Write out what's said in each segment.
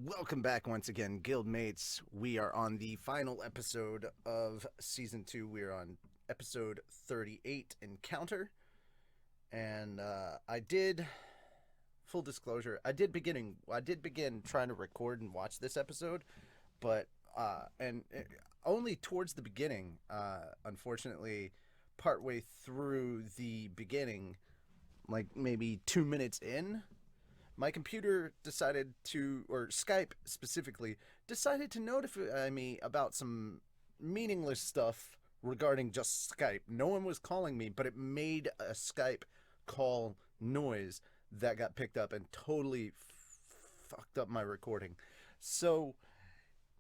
Welcome back once again, Guildmates. We are on the final episode of Season 2. We are on episode 38, Encounter. And full disclosure, I did begin trying to record and watch this episode, but, only towards the beginning, unfortunately, partway through the beginning, like maybe 2 minutes in, my computer decided to, or Skype specifically, decided to notify me about some meaningless stuff regarding just Skype. No one was calling me, but it made a Skype call noise that got picked up and totally fucked up my recording. So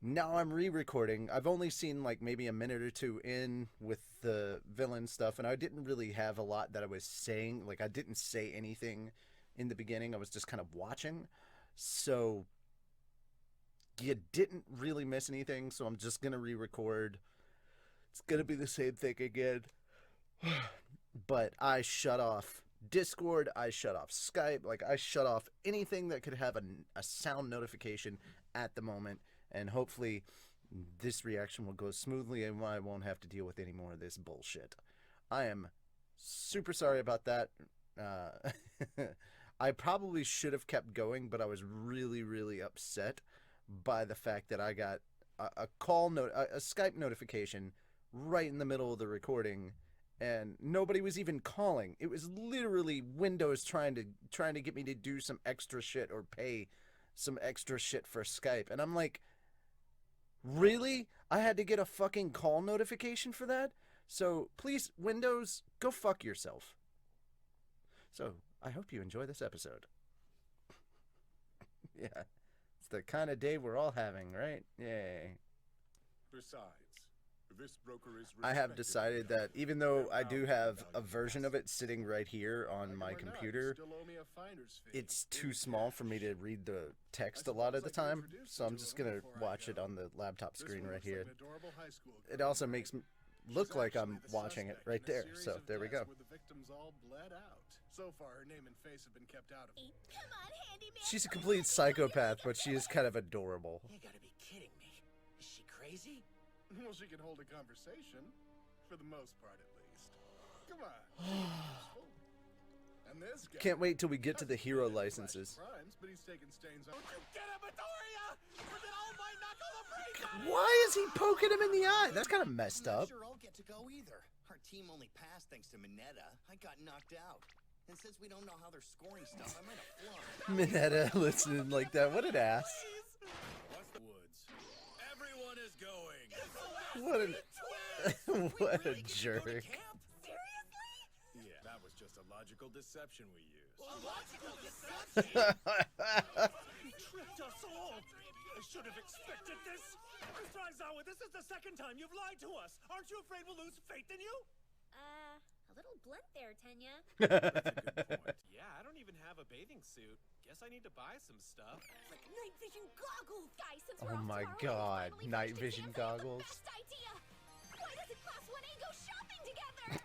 now I'm re-recording. I've only seen like maybe a minute or two in with the villain stuff, and I didn't really have a lot that I was saying. Like, I didn't say anything in the beginning. I was just kind of watching. So you didn't really miss anything, so I'm just gonna re-record. It's gonna be the same thing again. But I shut off Discord, I shut off Skype, like I shut off anything that could have a sound notification at the moment, and hopefully this reaction will go smoothly and I won't have to deal with any more of this bullshit. I am super sorry about that. I probably should have kept going, but I was really, really upset by the fact that I got a Skype notification right in the middle of the recording, and nobody was even calling. It was literally Windows trying to get me to do some extra shit or pay some extra shit for Skype, and I'm like, really? I had to get a fucking call notification for that? So please, Windows, go fuck yourself. So I hope you enjoy this episode. Yeah, it's the kind of day we're all having, right? Yay. Besides, this broker is I have decided that even though I do have a version of it sitting right here on my computer, it's too small for me to read the text a lot of the time, so I'm just gonna watch it on the laptop screen right here. It also makes me look like I'm watching it right there, so there we go. So far, her name and face have been kept out of it. Come on, handyman. She's a complete psychopath, but she is kind of adorable. You gotta be kidding me. Is she crazy? Well, she can hold a conversation, for the most part at least. Come on. And this guy, Can't wait till we get to the hero licenses. crimes, but he's taking stains on. Don't you get him, Midoriya! Or then I'll might knuckle the brains out of you! Why is he poking him in the eye? That's kind of messed I'm up. not sure I'll get to go either. Our team only passed thanks to Mineta. I got knocked out. And since we don't know how they're scoring stuff, I might have Mineta flunked. listening like that. What an ass. What's the woods? Everyone is going! What what a jerk. Seriously? Yeah, that was just a logical deception we used. A logical deception! You tricked us all! I should have expected this! Mr. Aizawa, this is the second time you've lied to us! Aren't you afraid we'll lose faith in you? A little blunt there, Tenya. That's a good point. Yeah, I don't even have a bathing suit. Guess I need to buy some stuff. Like night vision goggles! Guys, since Oh we're off my tomorrow, God, we finally night finished vision exams, I have the goggles. best idea! Why doesn't Class 1A go shopping together?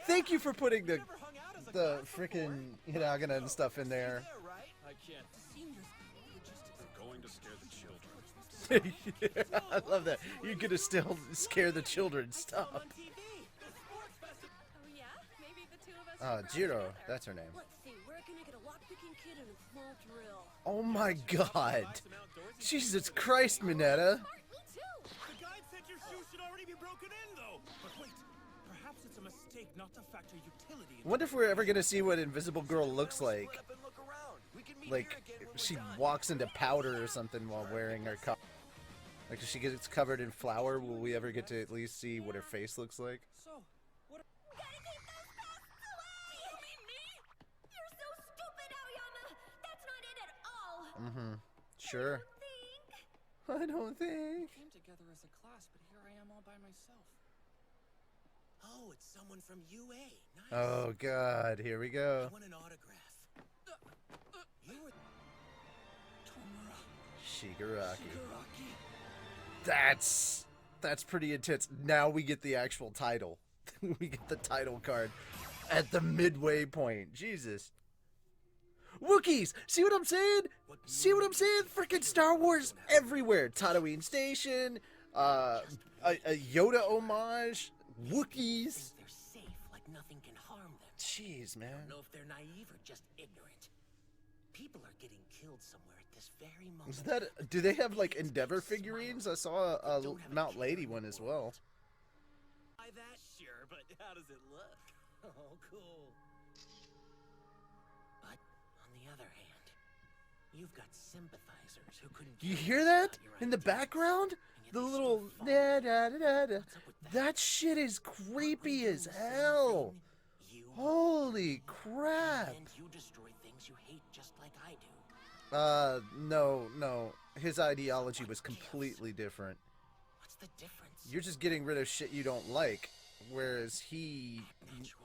Thank you for putting the Never hung out as a the class freaking Hiragana and stuff in there. before. Right? I can't. We're going to scare the children. Yeah, I love that. You're gonna still scare the children. Stop. On TV! Oh yeah? Maybe the two of us should Jiro, together. that's her name. Let's see, where can I get a lockpicking kit and a small drill? Oh my God. Buy some outdoorsy Jesus Christ, Mineta. Smart, me too! The guide said your shoes should already be broken in, though! But wait, perhaps it's a mistake not to factor utility in. Wonder if we're ever gonna see what Invisible Girl looks like. Like, if she walks into powder or something while wearing her cup. Like, if she gets covered in flour, will we ever get to at least see what her face looks like? So, what Gotta keep those pests away! You mean me? You're so stupid, Aoyama! That's not it at all! Mm-hmm. Sure. Think? I don't think. Came together as a class, but here I am all by myself. Oh, it's someone from UA. Nice. Oh God, here we I go. want an autograph. You were Tomura Shigaraki. Shigaraki. That's pretty intense. Now we get the actual title. We get the title card at the midway point. Jesus. Wookiees! See what I'm saying? See what I'm saying? Freaking Star Wars everywhere. Tatooine Station, a Yoda homage, Wookiees. They're safe, like nothing can harm them. Jeez, man. I don't know if they're naive or just ignorant. People are getting killed somewhere at this very moment. Is that? Do they have like Endeavor figurines? I saw a Mount Lady one as well. Buy that, sure, but how does it look? Oh, cool. But on the other hand, you've got sympathizers who couldn't. Do you care hear less that about your in the ideas, background? and yet The they little still follow da you. da da da da. What's up with that? That shit is creepy as hell. You Holy crap. and you destroy things you hate just like I do. No. His ideology was completely different. What's the difference? You're just getting rid of shit you don't like, whereas he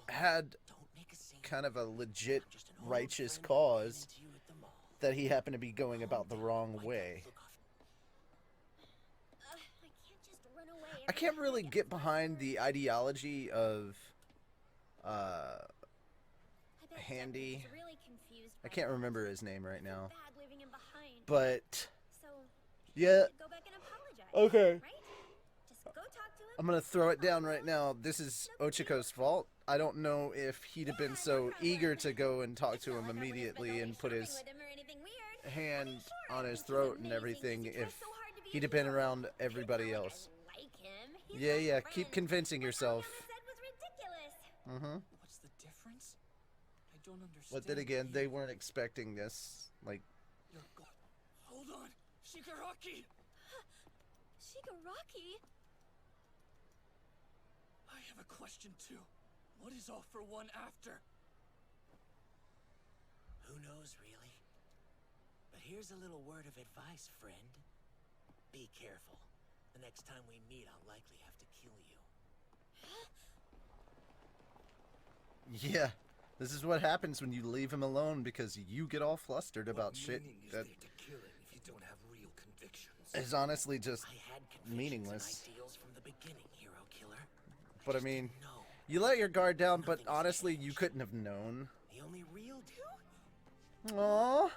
had Don't make a scene. kind of a legit I'm just an old righteous friend who ran cause into you at the mall. that he happened to be going about the wrong Why way. can't you look off- I can't just run away. I can't really get behind the ideology of Handy. I can't remember his name right now. But So yeah, go back and apologize. okay. Right? Just go talk to him. I'm gonna throw it down right now. This is Ochiko's fault. I don't know if he'd have been so eager to go and talk to him immediately and put his hand on his throat and everything if he'd have been around everybody else. Yeah, keep convincing yourself. Mm-hmm. What's the difference? I don't understand. But then again, they weren't expecting this. Like, You're go- Hold on, Shigaraki. Shigaraki? I have a question too. What is all for one after? Who knows, really? But here's a little word of advice, friend. Be careful. The next time we meet, I'll likely have to kill you. yeah, this is what happens when you leave him alone because you get all flustered about shit that is honestly just I had convictions meaningless. and ideals from the beginning, hero killer. But I just mean, didn't know. you let your guard down, but Nothing has honestly, you changed. couldn't have known. The only real deal. Aww,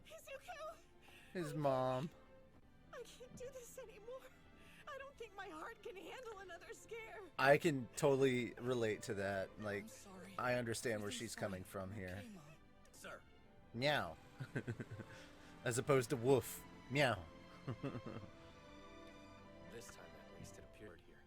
Izuku! his mom. I can't do this anymore. I don't think my heart can handle another scare. I can totally relate to that. Like, I'm sorry. I understand where Everything's she's coming fine. from here. Okay, Mom. Sir, Meow. As opposed to woof. Meow. This time, at least, it appeared here.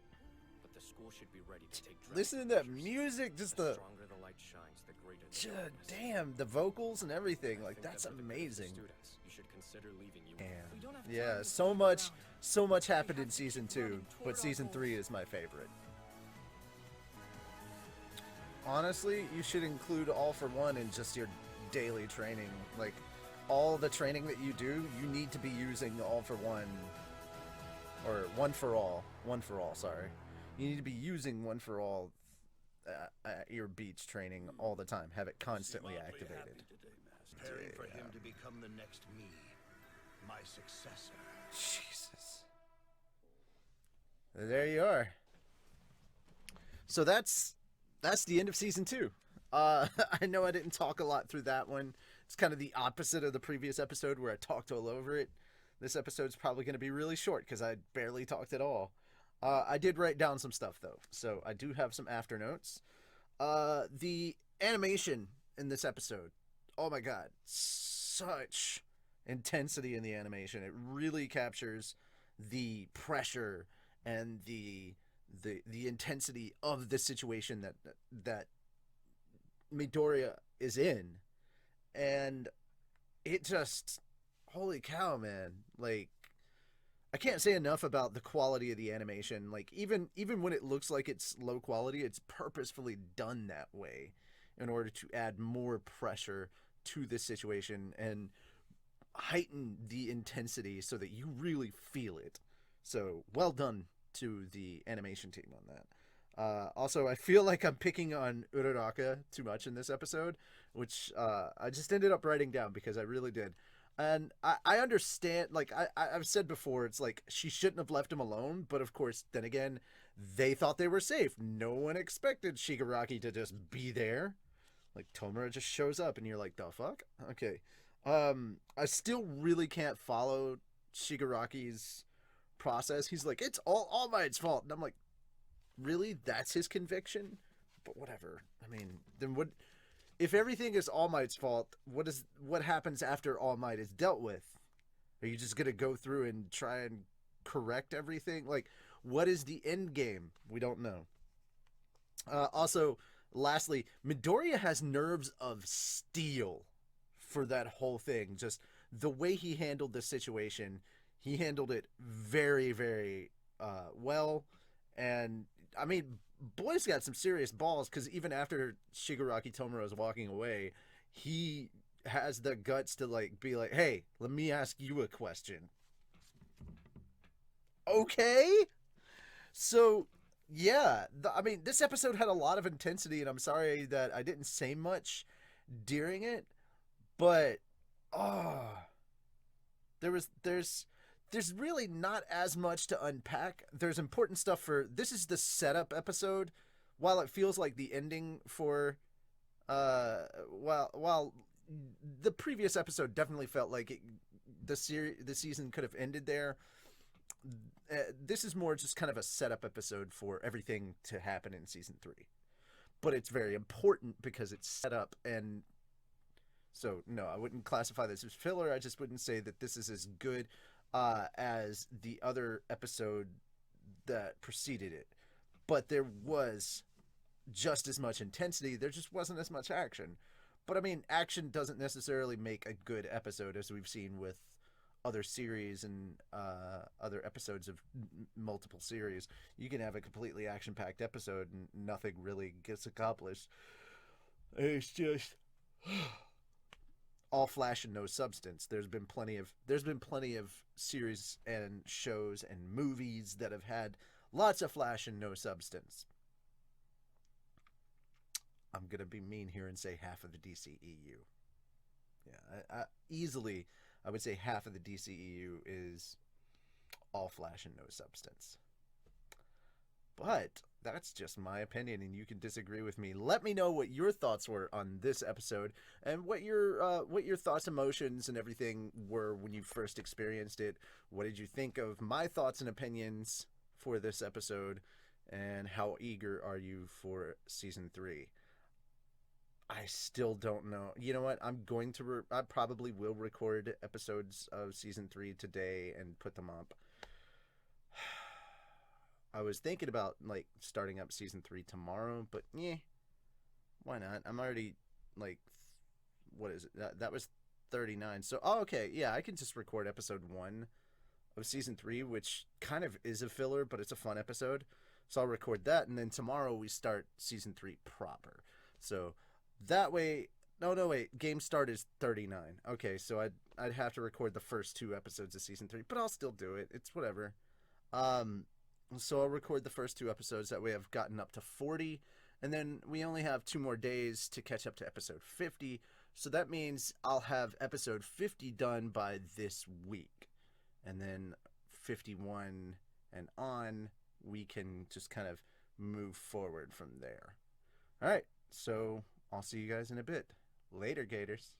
But the school should be ready to take Listen to that music, just The the stronger the light shines, the greater the darkness. damn, the vocals and everything. I Like, think that's that for the good of the amazing. students, you should consider leaving you. Damn. We don't have time Yeah, to so sit much, around. so much happened We in have to season keep 2, running but toward our season 3 goals. is my favorite. Honestly, you should include All for One in just your daily training. Like, all the training that you do, you need to be using All for One, or One for All. One for All, sorry. You need to be using One for All at your beach training all the time. Have it constantly activated. Preparing for him to become the next me, my successor. Jesus. There you are. So that's the end of season 2. I know I didn't talk a lot through that one. It's kind of the opposite of the previous episode where I talked all over it. This episode's probably going to be really short because I barely talked at all. I did write down some stuff though, so I do have some after notes. The animation in this episode, oh my god, such intensity in the animation. It really captures the pressure and the intensity of the situation that Midoriya is in, and it just, holy cow, man! Like, I can't say enough about the quality of the animation. Like, even when it looks like it's low quality, it's purposefully done that way in order to add more pressure to this situation and heighten the intensity so that you really feel it. So, well done to the animation team on that. Also, I feel like I'm picking on Uraraka too much in this episode, which I just ended up writing down because I really did. And I understand, like, I've said before, it's like she shouldn't have left him alone, but of course, then again, they thought they were safe. No one expected Shigaraki to just be there. Like Tomura just shows up and you're like, the fuck? Okay. I still really can't follow Shigaraki's process. He's like, it's All Might's fault. And I'm like, really? That's his conviction? But whatever. I mean, then what if everything is All Might's fault, what happens after All Might is dealt with? Are you just gonna go through and try and correct everything? Like, what is the end game? We don't know. Also, lastly, Midoriya has nerves of steel for that whole thing. Just the way he handled the situation, he handled it very, very well. And I mean, boy's got some serious balls, because even after Shigaraki Tomura is walking away, he has the guts to like be like, hey, let me ask you a question. Okay? So yeah, I mean, this episode had a lot of intensity, and I'm sorry that I didn't say much during it, but there's really not as much to unpack. There's important stuff for this is the setup episode, while it feels like the ending for while the previous episode definitely felt like the season could have ended there. This is more just kind of a setup episode for everything to happen in season 3, but it's very important because it's set up. And so no, I wouldn't classify this as filler. I just wouldn't say that this is as good as the other episode that preceded it, but there was just as much intensity. There just wasn't as much action. But I mean, action doesn't necessarily make a good episode, as we've seen with other series and other episodes of multiple series. You can have a completely action-packed episode and nothing really gets accomplished. It's just all flash and no substance. There's been plenty of series and shows and movies that have had lots of flash and no substance. I'm gonna be mean here and say half of the DCEU. Yeah, easily I would say half of the DCEU is all flash and no substance. But that's just my opinion, and you can disagree with me. Let me know what your thoughts were on this episode, and what your thoughts, emotions, and everything were when you first experienced it. What did you think of my thoughts and opinions for this episode, and how eager are you for season 3? I still don't know. You know what? I probably will record episodes of season 3 today and put them up. I was thinking about like starting up season 3 tomorrow, but yeah, why not? I'm already like, what is it? That was 39. So, okay, yeah, I can just record episode 1 of season 3, which kind of is a filler, but it's a fun episode. So I'll record that, and then tomorrow we start season 3 proper. So that way, wait, game start is 39. Okay, so I'd have to record the first 2 episodes of season 3, but I'll still do it. It's whatever. So I'll record the first 2 episodes. That way I've gotten up to 40, and then we only have 2 more days to catch up to episode 50. So that means I'll have episode 50 done by this week, and then 51 and on, we can just kind of move forward from there. All right, so I'll see you guys in a bit. Later, Gators.